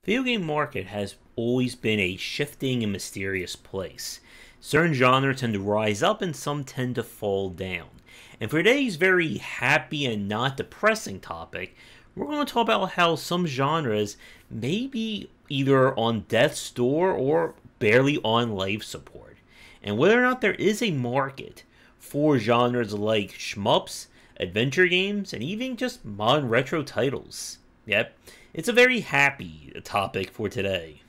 Video game market has always been a shifting and mysterious place. Certain genres tend to rise up and some tend to fall down. And for today's very happy and not depressing topic, we're going to talk about how some genres may be either on death's door or barely on life support. And whether or not there is a market for genres like shmups, adventure games, and even just modern retro titles. Yep, it's a very happy topic for today.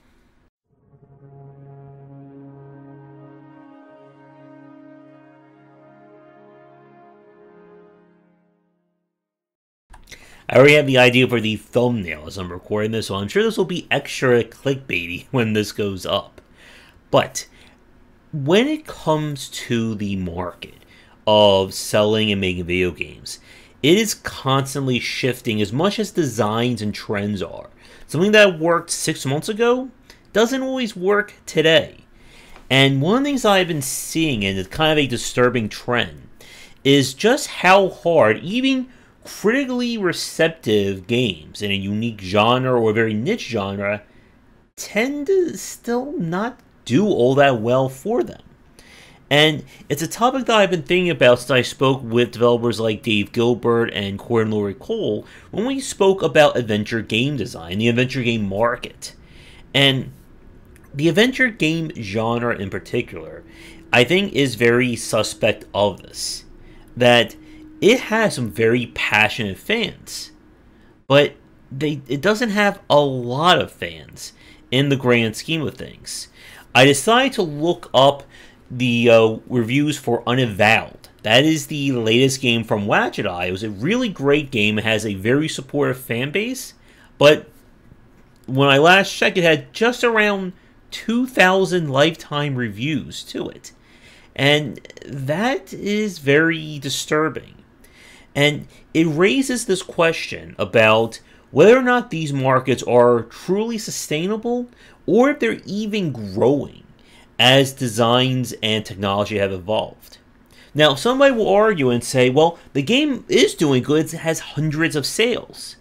I already have the idea for the thumbnail as I'm recording this, so I'm sure this will be extra clickbaity when this goes up. But when it comes to the market of selling and making video games, it is constantly shifting as much as designs and trends are. Something that worked 6 months ago doesn't always work today. And one of the things I've been seeing, and it's kind of a disturbing trend, is just how hard even critically receptive games in a unique genre or a very niche genre tend to still not do all that well for them. And it's a topic that I've been thinking about since I spoke with developers like Dave Gilbert and Corey and Lori Cole when we spoke about adventure game design, the adventure game market. And the adventure game genre in particular, I think is very suspect of this. That it has some very passionate fans, but it doesn't have a lot of fans in the grand scheme of things. I decided to look up the reviews for Unavowed. That is the latest game from Watchet Eye. It was a really great game. It has a very supportive fan base, but when I last checked, it had just around 2,000 lifetime reviews to it. And that is very disturbing. And it raises this question about whether or not these markets are truly sustainable or if they're even growing as designs and technology have evolved. Now, somebody will argue and say, well, the game is doing good, it has hundreds of sales.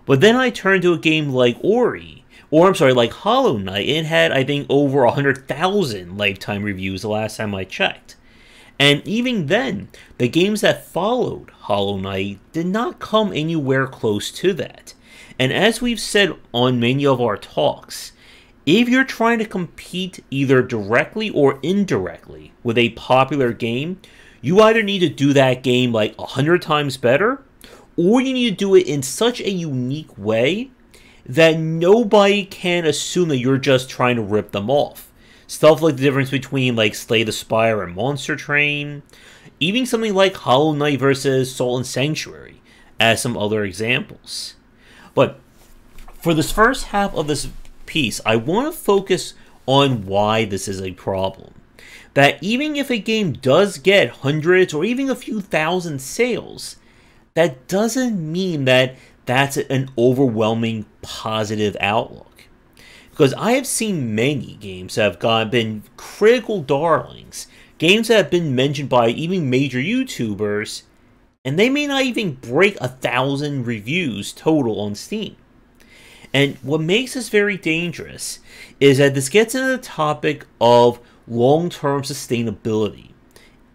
But then I turn to a game like like Hollow Knight, and it had, I think, over 100,000 lifetime reviews the last time I checked. And even then, the games that followed Hollow Knight did not come anywhere close to that. And as we've said on many of our talks, if you're trying to compete either directly or indirectly with a popular game, you either need to do that game like 100 times better, or you need to do it in such a unique way that nobody can assume that you're just trying to rip them off. Stuff like the difference between like Slay the Spire and Monster Train, even something like Hollow Knight versus Salt and Sanctuary, as some other examples. But for this first half of this piece, I want to focus on why this is a problem. That even if a game does get hundreds or even a few thousand sales, that doesn't mean that that's an overwhelming positive outlook. Because I have seen many games that have been critical darlings, games that have been mentioned by even major YouTubers, and they may not even break 1,000 reviews total on Steam. And what makes this very dangerous is that this gets into the topic of long-term sustainability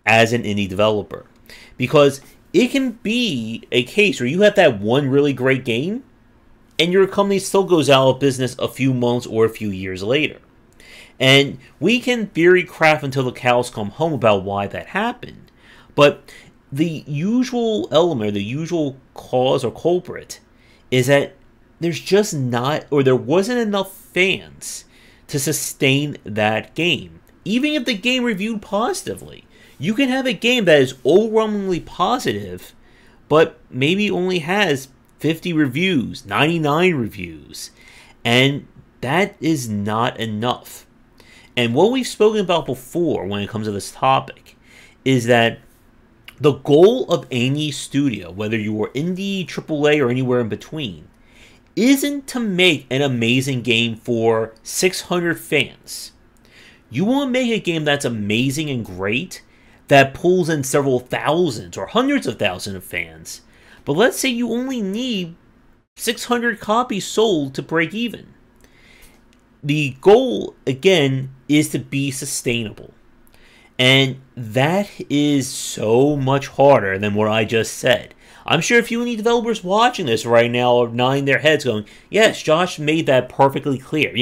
as an indie developer. Because it can be a case where you have that one really great game, and your company still goes out of business a few months or a few years later. And we can theory craft until the cows come home about why that happened. But the usual element, the usual cause or culprit, is that there's just not, or there wasn't enough fans to sustain that game. Even if the game reviewed positively, you can have a game that is overwhelmingly positive, but maybe only has 50 reviews, 99 reviews, and that is not enough. And what we've spoken about before when it comes to this topic is that the goal of any studio, whether you are indie, AAA, or anywhere in between, isn't to make an amazing game for 600 fans. You want to make a game that's amazing and great, that pulls in several thousands or hundreds of thousands of fans. But let's say you only need 600 copies sold to break even. the goal, again, is to be sustainable. And that is so much harder than what I just said. I'm sure if you any developers watching this right now are nodding their heads going, yes, Josh made that perfectly clear.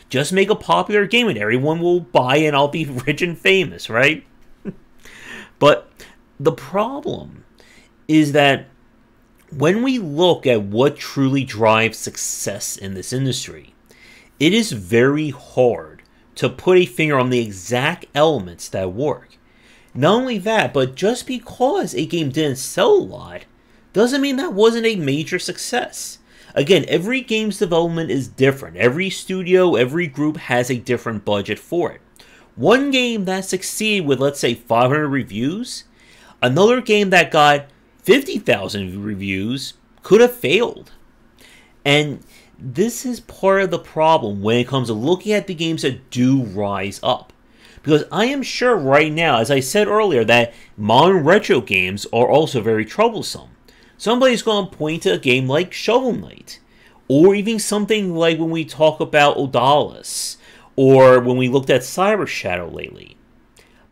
Just make a popular game and everyone will buy and I'll be rich and famous, right? But the problem is that when we look at what truly drives success in this industry, it is very hard to put a finger on the exact elements that work. Not only that, but just because a game didn't sell a lot doesn't mean that wasn't a major success. Again, every game's development is different. Every studio, every group has a different budget for it. One game that succeeded with, let's say, 500 reviews, another game that got 50,000 reviews could have failed. And this is part of the problem when it comes to looking at the games that do rise up. Because I am sure right now, as I said earlier, that modern retro games are also very troublesome. Somebody's going to point to a game like Shovel Knight, or even something like when we talk about Odalis, or when we looked at Cyber Shadow lately.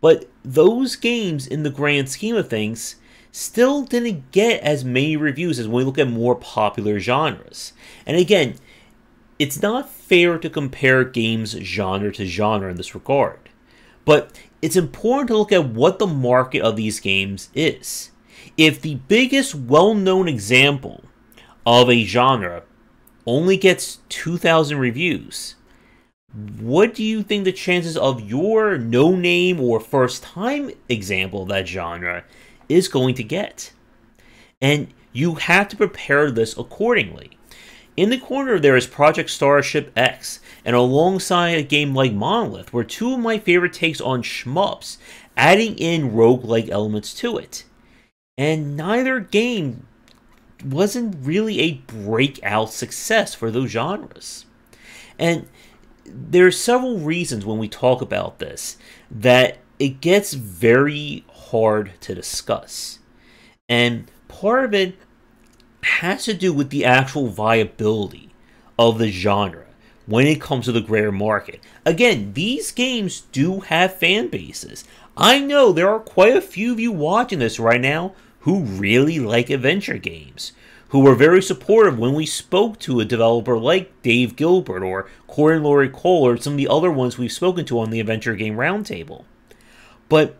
But those games, in the grand scheme of things, still didn't get as many reviews as when we look at more popular genres. And again, it's not fair to compare games genre to genre in this regard. But it's important to look at what the market of these games is. If the biggest well-known example of a genre only gets 2,000 reviews, what do you think the chances of your no-name or first-time example of that genre is going to get? And you have to prepare this accordingly. In the corner there is Project Starship X, and alongside a game like Monolith were two of my favorite takes on shmups, adding in roguelike elements to it. And neither game wasn't really a breakout success for those genres. And there are several reasons when we talk about this that it gets very hard to discuss. And part of it has to do with the actual viability of the genre when it comes to the greater market. Again, these games do have fan bases. I know there are quite a few of you watching this right now who really like adventure games, who were very supportive when we spoke to a developer like Dave Gilbert or Corey and Lori Cole or some of the other ones we've spoken to on the Adventure Game Roundtable. But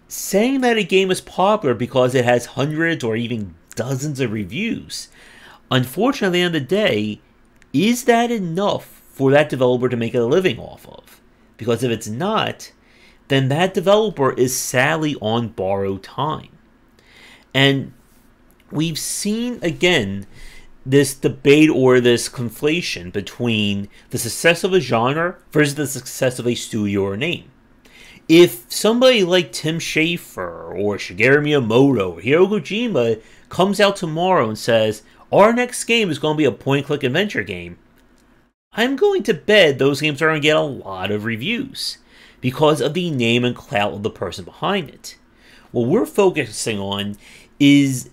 saying that a game is popular because it has hundreds or even dozens of reviews, unfortunately, at the end of the day, is that enough for that developer to make a living off of? Because if it's not, then that developer is sadly on borrowed time. And we've seen, again, this debate or this conflation between the success of a genre versus the success of a studio or name. If somebody like Tim Schafer or Shigeru Miyamoto or Hideo Kojima comes out tomorrow and says, our next game is going to be a point-and-click adventure game, I'm going to bet those games are going to get a lot of reviews because of the name and clout of the person behind it. What we're focusing on is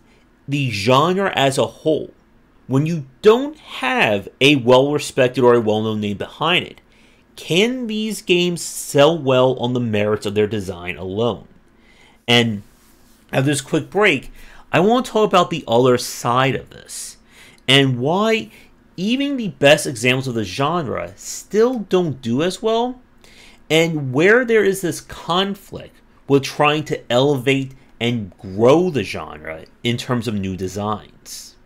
the genre as a whole. When you don't have a well-respected or a well-known name behind it, can these games sell well on the merits of their design alone? And after this quick break, I want to talk about the other side of this, and why even the best examples of the genre still don't do as well, and where there is this conflict with trying to elevate and grow the genre in terms of new designs.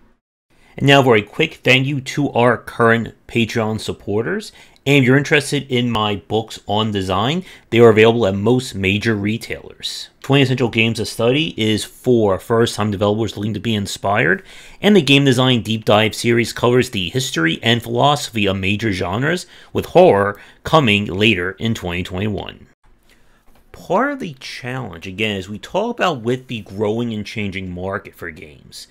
And now for a quick thank you to our current Patreon supporters. And if you're interested in my books on design, they are available at most major retailers. 20 Essential Games to Study is for first-time developers looking to be inspired, and the Game Design Deep Dive series covers the history and philosophy of major genres, with horror coming later in 2021. Part of the challenge, again, as we talk about with the growing and changing market for games,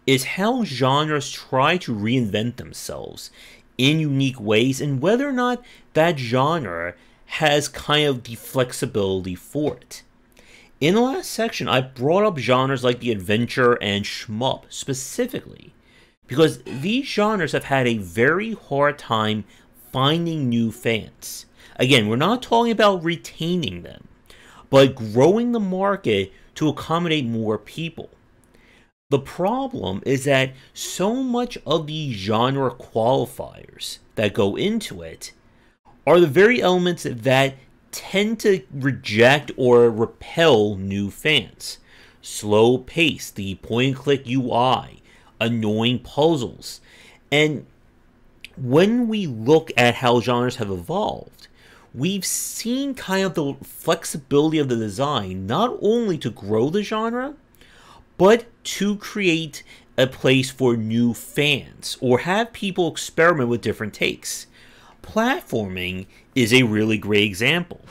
is how genres try to reinvent themselves in unique ways, and whether or not that genre has kind of the flexibility for it. In the last section, I brought up genres like the adventure and shmup specifically, because these genres have had a very hard time finding new fans. Again, we're not talking about retaining them, but growing the market to accommodate more people. The problem is that so much of the genre qualifiers that go into it are the very elements that tend to reject or repel new fans. Slow pace, the point-and-click UI, annoying puzzles. And when we look at how genres have evolved, we've seen kind of the flexibility of the design not only to grow the genre, but to create a place for new fans or have people experiment with different takes. Platforming is a really great example.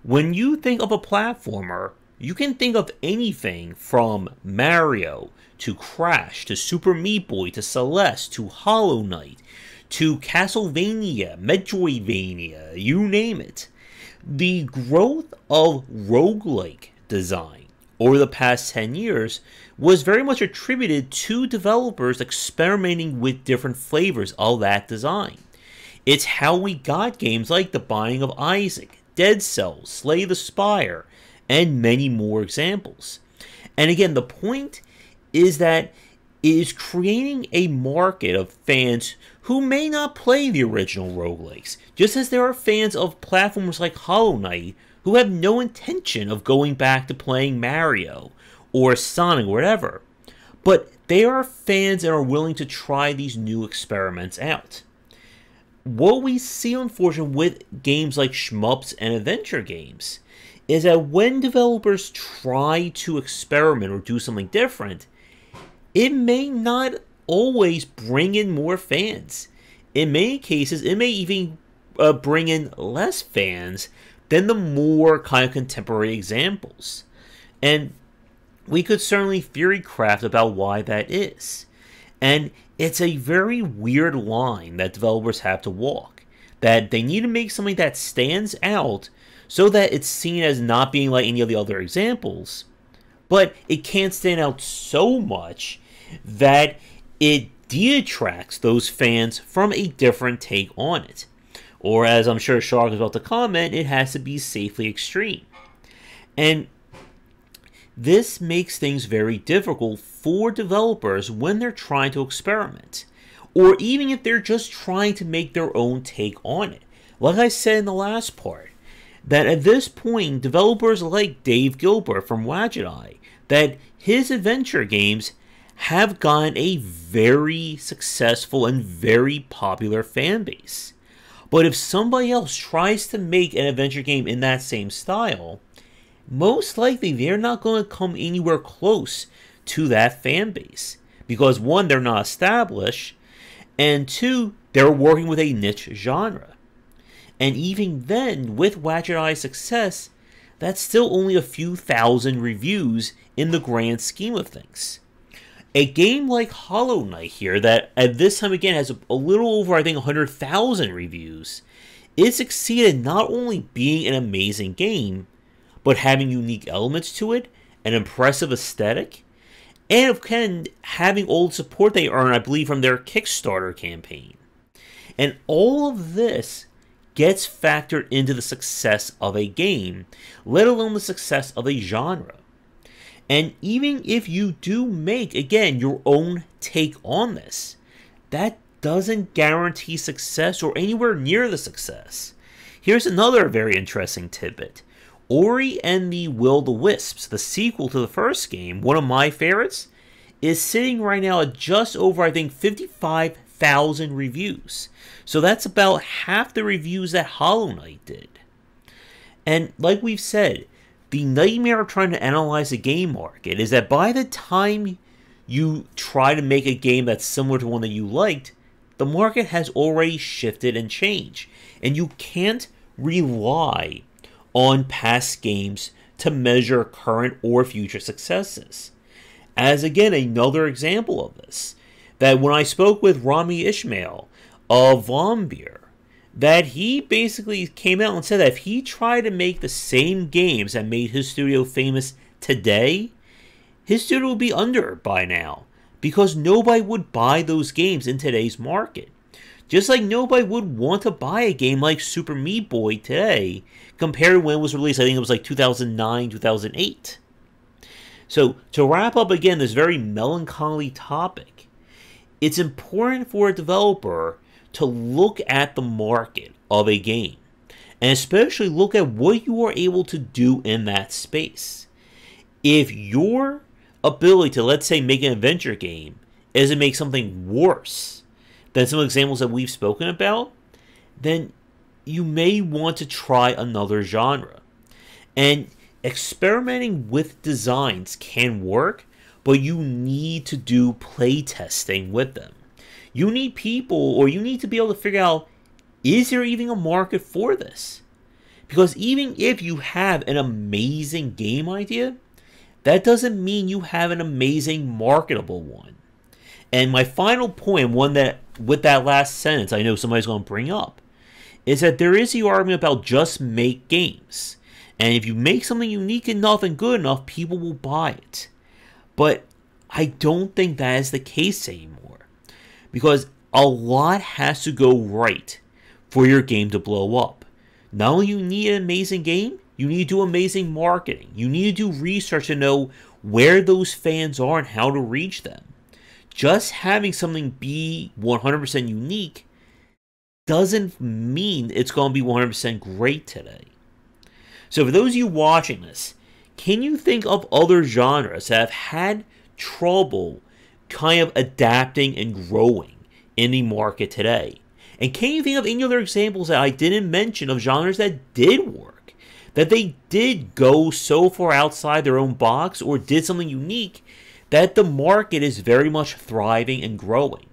When you think of a platformer, you can think of anything from Mario to Crash to Super Meat Boy to Celeste to Hollow Knight to Castlevania, Metroidvania, you name it. The growth of roguelike design over the past 10 years was very much attributed to developers experimenting with different flavors of that design. It's how we got games like The Binding of Isaac, Dead Cells, Slay the Spire, and many more examples. And again, the point is that it is creating a market of fans who may not play the original roguelikes, just as there are fans of platformers like Hollow Knight who have no intention of going back to playing Mario or Sonic or whatever. But they are fans and are willing to try these new experiments out. What we see, unfortunately, with games like shmups and adventure games is that when developers try to experiment or do something different, it may not always bring in more fans. In many cases, it may even bring in less fans than the more kind of contemporary examples. And we could certainly theory craft about why that is. And it's a very weird line that developers have to walk. That they need to make something that stands out so that it's seen as not being like any of the other examples. But it can't stand out so much that it detracts those fans from a different take on it. Or as I'm sure Shark is about to comment, it has to be safely extreme. And this makes things very difficult for developers when they're trying to experiment. Or even if they're just trying to make their own take on it. Like I said in the last part, that at this point, developers like Dave Gilbert from Wadget Eye, that his adventure games have gotten a very successful and very popular fan base. But if somebody else tries to make an adventure game in that same style, most likely they're not going to come anywhere close to that fan base. Because one, they're not established, and two, they're working with a niche genre. And even then, with Wadget Eye's success, that's still only a few thousand reviews in the grand scheme of things. A game like Hollow Knight here, that at this time again has a little over, I think, 100,000 reviews, it succeeded not only being an amazing game, but having unique elements to it, an impressive aesthetic, and again, having all the support they earn, I believe, from their Kickstarter campaign. And all of this gets factored into the success of a game, let alone the success of a genre. And even if you do make, again, your own take on this, that doesn't guarantee success or anywhere near the success. Here's another very interesting tidbit. Ori and the Will-o-the-Wisps, the sequel to the first game, one of my favorites, is sitting right now at just over, I think, 55,000 reviews. So that's about half the reviews that Hollow Knight did. And like we've said, the nightmare of trying to analyze the game market is that by the time you try to make a game that's similar to one that you liked, the market has already shifted and changed. And you can't rely on past games to measure current or future successes. As again, another example of this, that when I spoke with Rami Ishmael of Vombeer, that he basically came out and said that if he tried to make the same games that made his studio famous today, his studio would be under by now, because nobody would buy those games in today's market. Just like nobody would want to buy a game like Super Meat Boy today, compared to when it was released. I think it was like 2009, 2008. So, to wrap up again this very melancholy topic, it's important for a developer to look at the market of a game, and especially look at what you are able to do in that space. If your ability to, let's say, make an adventure game is to make something worse than some examples that we've spoken about, then you may want to try another genre. And experimenting with designs can work, but you need to do playtesting with them. You need people, or you need to be able to figure out, is there even a market for this? Because even if you have an amazing game idea, that doesn't mean you have an amazing marketable one. And my final point, one that with that last sentence I know somebody's going to bring up, is that there is the argument about just make games. And if you make something unique enough and good enough, people will buy it. But I don't think that is the case anymore. Because a lot has to go right for your game to blow up. Not only do you need an amazing game, you need to do amazing marketing. You need to do research to know where those fans are and how to reach them. Just having something be 100% unique doesn't mean it's going to be 100% great today. So for those of you watching this, can you think of other genres that have had trouble kind of adapting and growing in the market today? And can you think of any other examples that I didn't mention of genres that did work? That they did go so far outside their own box or did something unique that the market is very much thriving and growing.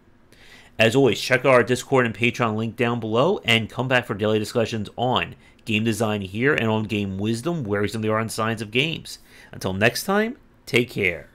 As always, check out our Discord and Patreon link down below, and come back for daily discussions on game design here and on game wisdom, where we are in science of games. Until next time, take care.